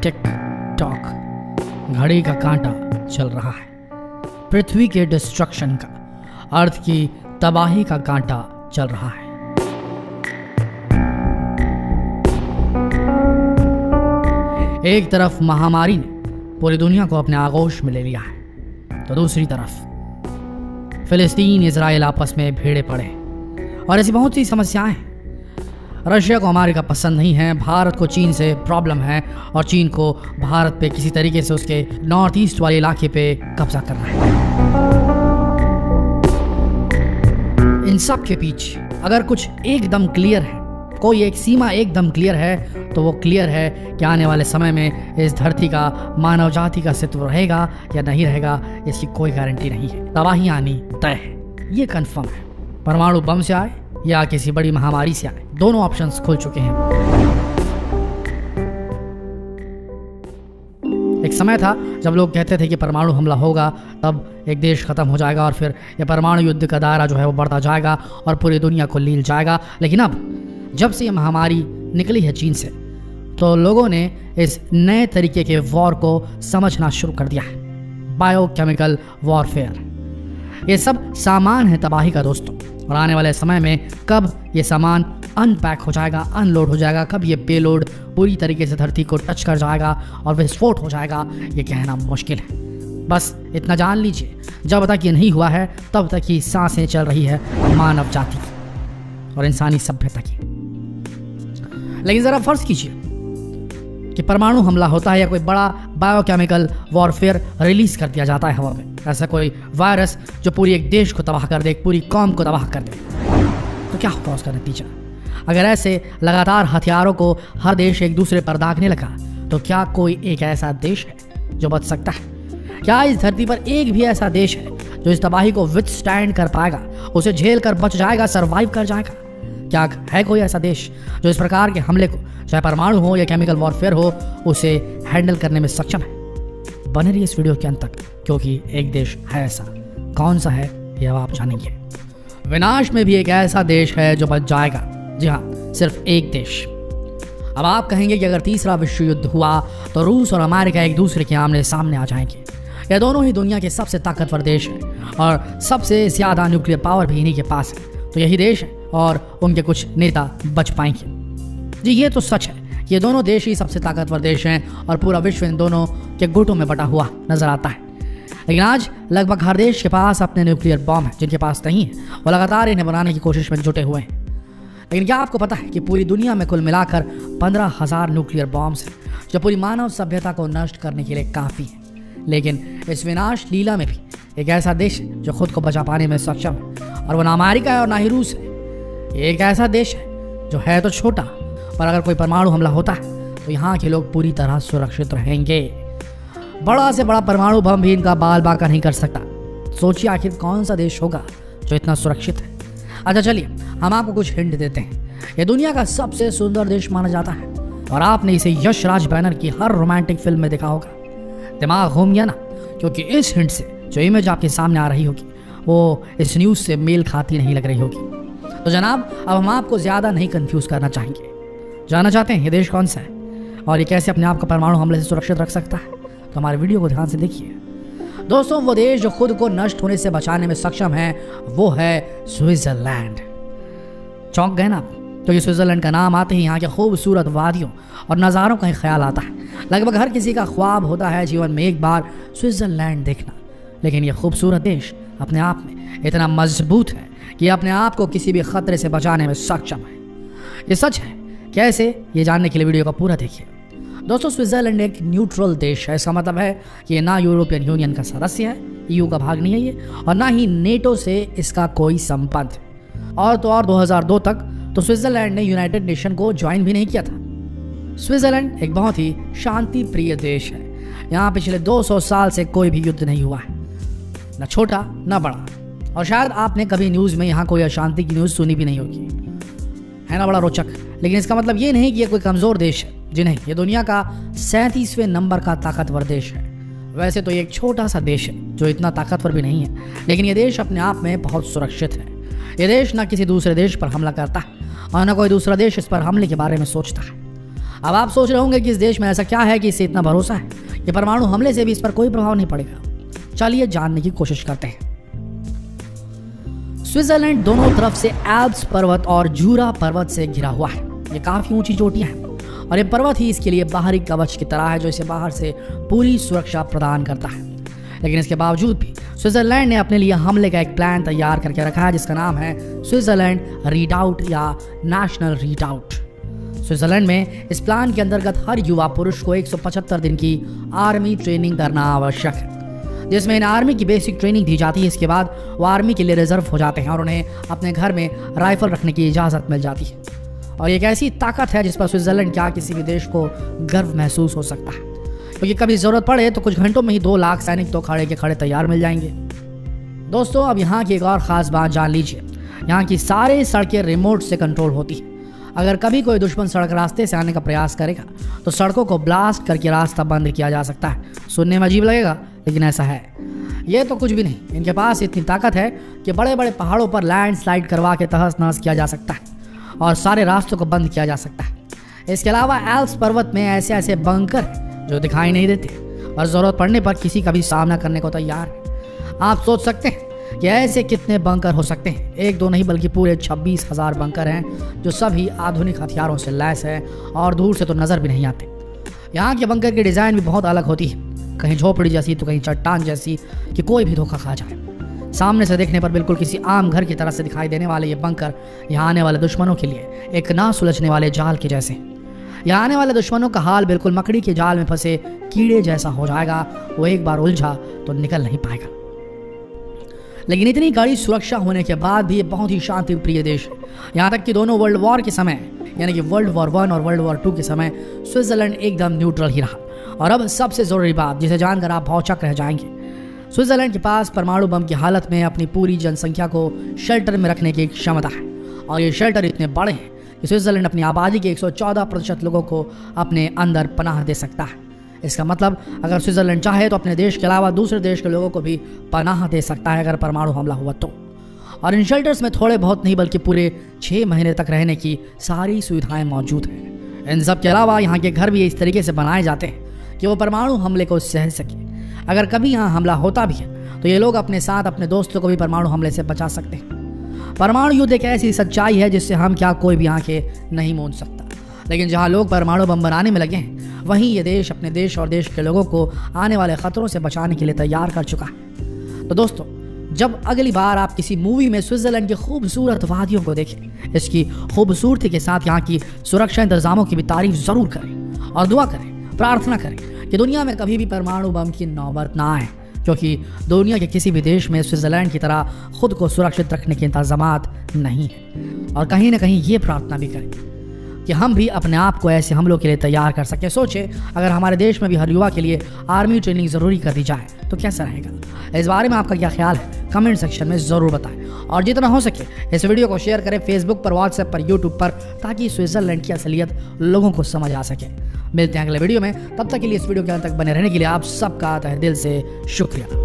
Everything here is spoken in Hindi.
टिक टॉक घड़ी का कांटा चल रहा है। पृथ्वी के डिस्ट्रक्शन का, अर्थ की तबाही का कांटा चल रहा है। एक तरफ महामारी ने पूरी दुनिया को अपने आगोश में ले लिया है, तो दूसरी तरफ फिलिस्तीन इजराइल आपस में भिड़े पड़े और ऐसी बहुत सी समस्याएं हैं। रशिया को अमेरिका पसंद नहीं है, भारत को चीन से प्रॉब्लम है और चीन को भारत पे किसी तरीके से उसके नॉर्थ ईस्ट वाले इलाके पे कब्जा करना है। इन सब के पीछे अगर कुछ एकदम क्लियर है, कोई एक सीमा एकदम क्लियर है, तो वो क्लियर है कि आने वाले समय में इस धरती का मानव जाति का अस्तित्व रहेगा या नहीं रहेगा, इसकी कोई गारंटी नहीं है। तबाही आनी तय है, ये कंफर्म है। परमाणु बम से आए या किसी बड़ी महामारी से आए, दोनों ऑप्शंस खुल चुके हैं। एक समय था जब लोग कहते थे कि परमाणु हमला होगा तब एक देश खत्म हो जाएगा और फिर ये परमाणु युद्ध का दायरा जो है वो बढ़ता जाएगा और पूरी दुनिया को लील जाएगा। लेकिन अब जब से ये महामारी निकली है चीन से, तो लोगों ने इस नए तरीके के वॉर को समझना शुरू कर दिया है, बायोकेमिकल वॉरफेयर। ये सब सामान है तबाही का दोस्तों, और आने वाले समय में कब ये सामान अनपैक हो जाएगा, अनलोड हो जाएगा, कब ये पेलोड पूरी तरीके से धरती को टच कर जाएगा और विस्फोट हो जाएगा, ये कहना मुश्किल है। बस इतना जान लीजिए, जब तक ये नहीं हुआ है तब तक ही सांसें चल रही है मानव जाति की और इंसानी सभ्यता की। लेकिन ज़रा फर्ज कीजिए कि परमाणु हमला होता है या कोई बड़ा बायोकेमिकल वॉरफेयर रिलीज कर दिया जाता है हवा में, ऐसा कोई वायरस जो पूरी एक देश को तबाह कर दे, पूरी कौम को तबाह कर दे, तो क्या होगा उसका नतीजा? अगर ऐसे लगातार हथियारों को हर देश एक दूसरे पर दागने लगा, तो क्या कोई एक ऐसा देश है जो बच सकता है? क्या इस धरती पर एक भी ऐसा देश है जो इस तबाही को विथस्टैंड कर पाएगा, उसे झेल कर बच जाएगा, सर्वाइव कर जाएगा? क्या है कोई ऐसा देश जो इस प्रकार के हमले को, चाहे परमाणु हो या केमिकल वॉरफेयर हो, उसे हैंडल करने में सक्षम है? बने रहिए इस वीडियो के अंत तक, क्योंकि एक देश है ऐसा। कौन सा है ये अब आप जानेंगे। विनाश में भी एक ऐसा देश है जो बच जाएगा। जी हाँ, सिर्फ एक देश। अब आप कहेंगे कि अगर तीसरा विश्व युद्ध हुआ तो रूस और अमेरिका एक दूसरे के आमने सामने आ जाएंगे। ये दोनों ही दुनिया के सबसे ताकतवर देश हैं और सबसे ज्यादा न्यूक्लियर पावर भी इन्हीं के पास है। तो यही देश है और उनके कुछ नेता बच पाएंगे। जी, ये तो सच है कि ये दोनों देश ही सबसे ताकतवर देश हैं और पूरा विश्व इन दोनों के गुटों में बटा हुआ नजर आता है। लेकिन आज लगभग हर देश के पास अपने न्यूक्लियर बॉम्ब हैं। जिनके पास नहीं है वो लगातार इन्हें बनाने की कोशिश में जुटे हुए हैं। लेकिन क्या आपको पता है कि पूरी दुनिया में कुल मिलाकर 15,000 न्यूक्लियर बॉम्ब्स हैं जो पूरी मानव सभ्यता को नष्ट करने के लिए काफ़ी है। लेकिन इस विनाश लीला में भी एक ऐसा देश है जो खुद को बचा पाने में सक्षम है, और वो ना अमेरिका है और ना ही रूस है। एक ऐसा देश है जो है तो छोटा, पर अगर कोई परमाणु हमला होता है तो यहाँ के लोग पूरी तरह सुरक्षित रहेंगे। बड़ा से बड़ा परमाणु बम भी इनका बाल बाका नहीं कर सकता। सोचिए आखिर कौन सा देश होगा जो इतना सुरक्षित है। अच्छा चलिए, हम आपको कुछ हिंट देते हैं। ये दुनिया का सबसे सुंदर देश माना जाता है और आपने इसे यश राज बैनर की हर रोमांटिक फिल्म में देखा होगा। दिमाग घूम गया ना? क्योंकि इस हिंट से जो इमेज आपके सामने आ रही होगी वो इस न्यूज़ से मेल खाती नहीं लग रही होगी। तो जनाब, अब हम आपको ज़्यादा नहीं कंफ्यूज करना चाहेंगे। जानना चाहते हैं ये देश कौन सा है और ये कैसे अपने आप को परमाणु हमले से सुरक्षित रख सकता है? तो हमारे वीडियो को ध्यान से देखिए। दोस्तों, वो देश जो खुद को नष्ट होने से बचाने में सक्षम है वो है स्विट्जरलैंड। चौंक गए ना आप? क्योंकि स्विट्जरलैंड का नाम आते ही यहाँ के खूबसूरत वादियों और नज़ारों का ही ख्याल आता है। लगभग हर किसी का ख्वाब होता है जीवन में एक बार स्विट्जरलैंड देखना। लेकिन ये खूबसूरत देश अपने आप में इतना मजबूत है कि अपने आप को किसी भी खतरे से बचाने में सक्षम है। ये सच है। कैसे, ये जानने के लिए वीडियो का पूरा देखिए। दोस्तों, स्विट्जरलैंड एक न्यूट्रल देश है। इसका मतलब है कि ये ना यूरोपियन यूनियन का सदस्य है, ईयू का भाग नहीं है ये, और ना ही नेटो से इसका कोई संबंध। और तो और 2002 तक तो स्विट्जरलैंड ने यूनाइटेड नेशन को ज्वाइन भी नहीं किया था। स्विट्जरलैंड एक बहुत ही शांति प्रिय देश है। यहाँ पिछले 200 साल से कोई भी युद्ध नहीं हुआ है, ना छोटा ना बड़ा। और शायद आपने कभी न्यूज़ में यहाँ कोई अशांति की न्यूज़ सुनी भी नहीं होगी, है ना? बड़ा रोचक। लेकिन इसका मतलब ये नहीं कि ये कोई कमज़ोर देश है। जी नहीं, ये दुनिया का 37वें नंबर का ताकतवर देश है। वैसे तो ये एक छोटा सा देश है जो इतना ताकतवर भी नहीं है, लेकिन ये देश अपने आप में बहुत सुरक्षित है। ये देश ना किसी दूसरे देश पर हमला करता है और ना कोई दूसरा देश इस पर हमले के बारे में सोचता है। अब आप सोच रहे होंगे कि इस देश में ऐसा क्या है कि इससे इतना भरोसा है कि परमाणु हमले से भी इस पर कोई प्रभाव नहीं पड़ेगा। चलिए जानने की कोशिश करते हैं। स्विट्जरलैंड दोनों तरफ से एल्प्स पर्वत और जूरा पर्वत से घिरा हुआ है। ये काफी ऊंची चोटियां हैं और ये पर्वत ही इसके लिए बाहरी कवच की तरह है जो इसे बाहर से पूरी सुरक्षा प्रदान करता है। लेकिन इसके बावजूद भी स्विट्जरलैंड ने अपने लिए हमले का एक प्लान तैयार करके रखा है जिसका नाम है स्विट्जरलैंड रीडाउट या नेशनल रीडाउट। स्विट्जरलैंड में इस प्लान के अंतर्गत हर युवा पुरुष को 175 दिन की आर्मी ट्रेनिंग करना आवश्यक है, जिसमें इन आर्मी की बेसिक ट्रेनिंग दी जाती है। इसके बाद वो आर्मी के लिए रिजर्व हो जाते हैं और उन्हें अपने घर में राइफल रखने की इजाज़त मिल जाती है। और एक ऐसी ताकत है जिस पर स्विट्जरलैंड क्या किसी भी देश को गर्व महसूस हो सकता है, क्योंकि कभी ज़रूरत पड़े तो कुछ घंटों में ही 2 लाख सैनिक तो खड़े के खड़े तैयार मिल जाएंगे। दोस्तों, अब यहाँ की एक और ख़ास बात जान लीजिए। यहाँ की सारी सड़कें रिमोट से कंट्रोल होती है। अगर कभी कोई दुश्मन सड़क रास्ते से आने का प्रयास करेगा तो सड़कों को ब्लास्ट करके रास्ता बंद किया जा सकता है। सुनने में अजीब लगेगा लेकिन ऐसा है। ये तो कुछ भी नहीं, इनके पास इतनी ताकत है कि बड़े बड़े पहाड़ों पर लैंडस्लाइड करवा के तहस नहस किया जा सकता है और सारे रास्तों को बंद किया जा सकता है। इसके अलावा एल्प्स पर्वत में ऐसे ऐसे बंकर जो दिखाई नहीं देते और ज़रूरत पड़ने पर किसी का भी सामना करने को तैयार है। आप सोच सकते हैं कि ऐसे कितने बंकर हो सकते हैं। 1-2 नहीं बल्कि पूरे 26,000 बंकर हैं जो सभी आधुनिक हथियारों से लैस हैं और दूर से तो नज़र भी नहीं आते। यहाँ के बंकर की डिज़ाइन भी बहुत अलग होती है, कहीं झोपड़ी जैसी तो कहीं चट्टान जैसी कि कोई भी धोखा खा जाए। सामने से देखने पर बिल्कुल किसी आम घर की तरह से दिखाई देने वाले ये बंकर यहाँ आने वाले दुश्मनों के लिए एक ना सुलझने वाले जाल के जैसे। यहाँ आने वाले दुश्मनों का हाल बिल्कुल मकड़ी के जाल में फंसे कीड़े जैसा हो जाएगा। वो एक बार उलझा तो निकल नहीं पाएगा। लेकिन इतनी कड़ी सुरक्षा होने के बाद भी ये बहुत ही शांति प्रिय देश है। यहाँ तक कि दोनों वर्ल्ड वॉर के समय यानी कि वर्ल्ड वॉर 1 और वर्ल्ड वॉर 2 के समय स्विट्जरलैंड एकदम न्यूट्रल ही रहा। और अब सबसे ज़रूरी बात जिसे जानकर आप भौचक रह जाएंगे, स्विट्जरलैंड के पास परमाणु बम की हालत में अपनी पूरी जनसंख्या को शेल्टर में रखने की क्षमता है। और ये शेल्टर इतने बड़े हैं कि स्विट्जरलैंड अपनी आबादी के 114% लोगों को अपने अंदर पनाह दे सकता है। इसका मतलब अगर स्विट्जरलैंड चाहे तो अपने देश के अलावा दूसरे देश के लोगों को भी पनाह दे सकता है अगर परमाणु हमला हुआ तो। और इन शेल्टर्स में थोड़े बहुत नहीं बल्कि पूरे 6 महीने तक रहने की सारी सुविधाएं मौजूद हैं। इन सब के अलावा यहाँ के घर भी इस तरीके से बनाए जाते हैं कि वो परमाणु हमले को सह सके। अगर कभी यहाँ हमला होता भी है तो ये लोग अपने साथ अपने दोस्तों को भी परमाणु हमले से बचा सकते हैं। परमाणु युद्ध एक ऐसी सच्चाई है जिससे हम क्या कोई भी आंखें नहीं मूंद सकता। लेकिन जहाँ लोग परमाणु बम बनाने में लगे हैं वहीं ये देश अपने देश और देश के लोगों को आने वाले खतरों से बचाने के लिए तैयार कर चुका है। तो दोस्तों, जब अगली बार आप किसी मूवी में स्विट्जरलैंड की खूबसूरत वादियों को देखें, इसकी खूबसूरती के साथ यहाँ की सुरक्षा इंतजामों की भी तारीफ ज़रूर करें और दुआ करें, प्रार्थना करें कि दुनिया में कभी भी परमाणु बम की नौबत ना आए, क्योंकि दुनिया के किसी भी देश में स्विट्जरलैंड की तरह खुद को सुरक्षित रखने के इंतजामात नहीं है। और कहीं ना कहीं ये प्रार्थना भी करें कि हम भी अपने आप को ऐसे हमलों के लिए तैयार कर सकें। सोचें अगर हमारे देश में भी हर युवा के लिए आर्मी ट्रेनिंग ज़रूरी कर दी जाए तो कैसा रहेगा। इस बारे में आपका क्या ख्याल है कमेंट सेक्शन में ज़रूर बताएं और जितना हो सके इस वीडियो को शेयर करें फेसबुक पर, व्हाट्सएप पर, यूट्यूब पर, ताकि स्विट्जरलैंड की असलियत लोगों को समझ आ सके। मिलते हैं अगले वीडियो में, तब तक के लिए इस वीडियो के अंत तक बने रहने के लिए आप सबका तहे दिल से शुक्रिया।